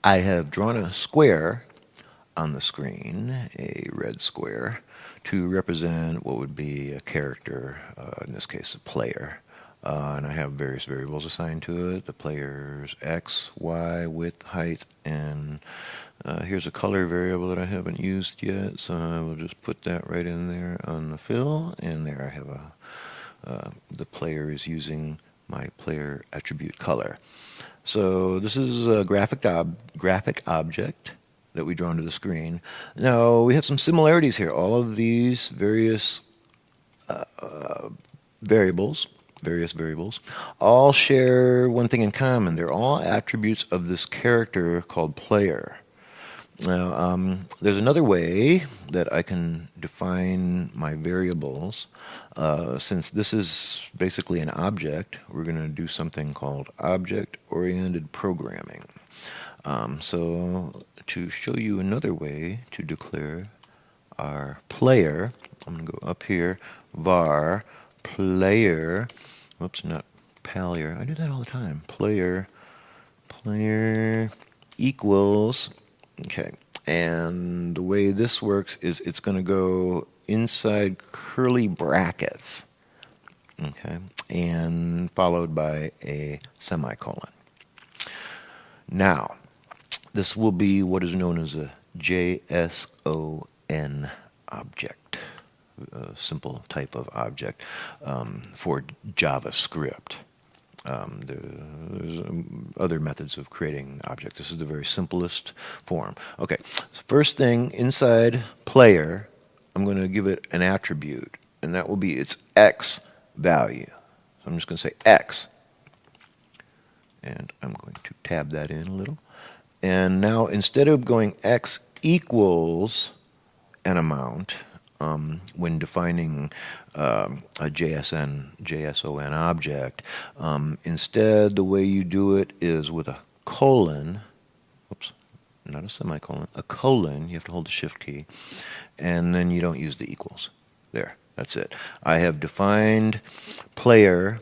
I have drawn a square on the screen, a red square, to represent what would be a character, in this case a player. And I have various variables assigned to it, the player's x, y, width, height, and here's a color variable that I haven't used yet, so I will just put that right in there on the fill, and there I have the player is using my player attribute color. So this is a graphic object that we draw onto the screen. Now we have some similarities here. All of these various variables, all share one thing in common. They're all attributes of this character called player. Now, there's another way that I can define my variables. Since this is basically an object, we're going to do something called object-oriented programming. So to show you another way to declare our player, I'm going to go up here, var player, oops, not pallier, I do that all the time, player equals, okay, and the way this works is it's going to go inside curly brackets, okay, and followed by a semicolon. Now, this will be what is known as a JSON object, a simple type of object for JavaScript. There's other methods of creating objects. This is the very simplest form. Okay, first thing, inside player, I'm going to give it an attribute, and that will be its x value. So I'm just going to say x, and I'm going to tab that in a little. And now instead of going x equals an amount, when defining a JSON object, instead the way you do it is with a colon, oops, not a semicolon, a colon, you have to hold the shift key, and then you don't use the equals. There, that's it. I have defined player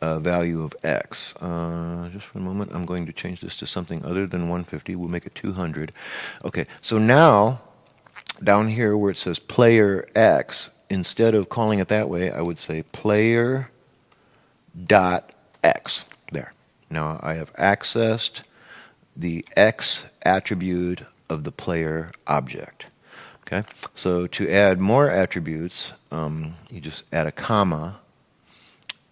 value of x. Just for a moment, I'm going to change this to something other than 150. We'll make it 200. Okay, so now, down here where it says player x, instead of calling it that way, I would say player dot x. There. Now I have accessed the x attribute of the player object. Okay, so to add more attributes, you just add a comma,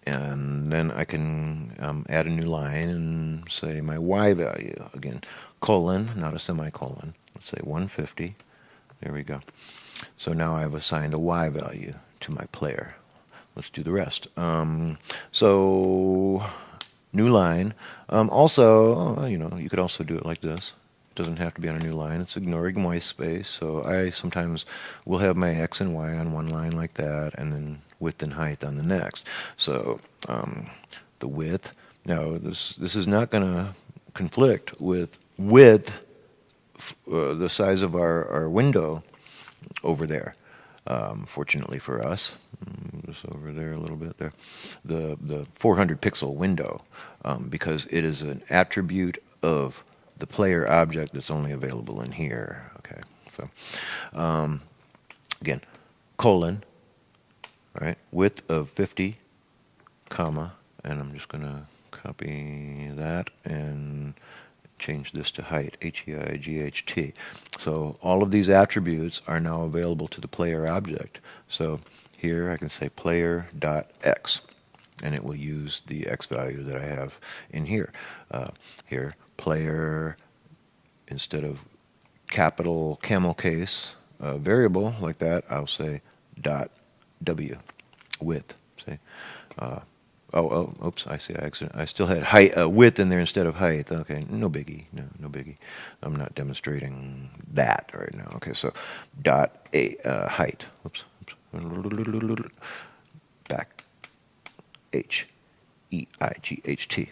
and then I can add a new line and say my y value. Again, colon, not a semicolon. Let's say 150. There we go. So now I've assigned a y value to my player. Let's do the rest. So new line. Also, you could also do it like this. It doesn't have to be on a new line. It's ignoring white space. So I sometimes will have my x and y on one line like that, and then width and height on the next. So the width. Now this is not going to conflict with width, the size of our window over there. Fortunately for us, just over there a little bit there, the 400 pixel window, because it is an attribute of the player object that's only available in here. Okay, so again, colon, right, width of 50, comma, and I'm just going to copy that and change this to height, H-E-I-G-H-T. So all of these attributes are now available to the player object. So here I can say player.x, and it will use the x value that I have in here. Here, player, instead of capital camel case variable like that, I'll say dot w, width, say. Oops, I see, I still had height, width in there instead of height. Okay, no biggie, no biggie. I'm not demonstrating that right now. Okay, so dot height, oops, back, H-E-I-G-H-T,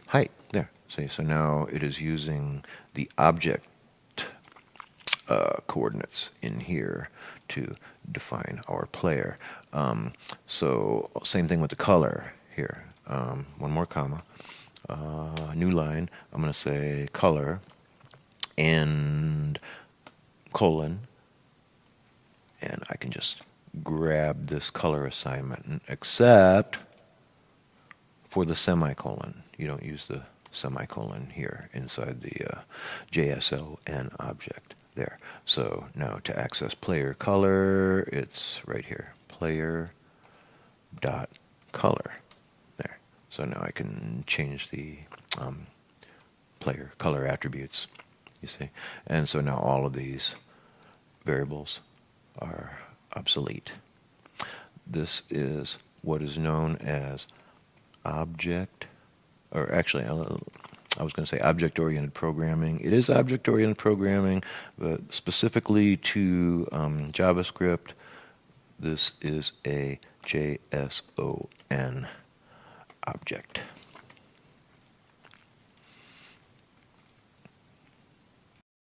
height, there. See, so now it is using the object coordinates in here to define our player. So same thing with the color here. One more comma, new line. I'm going to say color and colon, and I can just grab this color assignment, except for the semicolon. You don't use the semicolon here inside the JSON object there. So now to access player color, it's right here, player dot color there. So now I can change the player color attributes, you see. And so now all of these variables are obsolete. This is what is known as object, or actually I was going to say object-oriented programming. It is object-oriented programming, but specifically to JavaScript, this is a JSON object.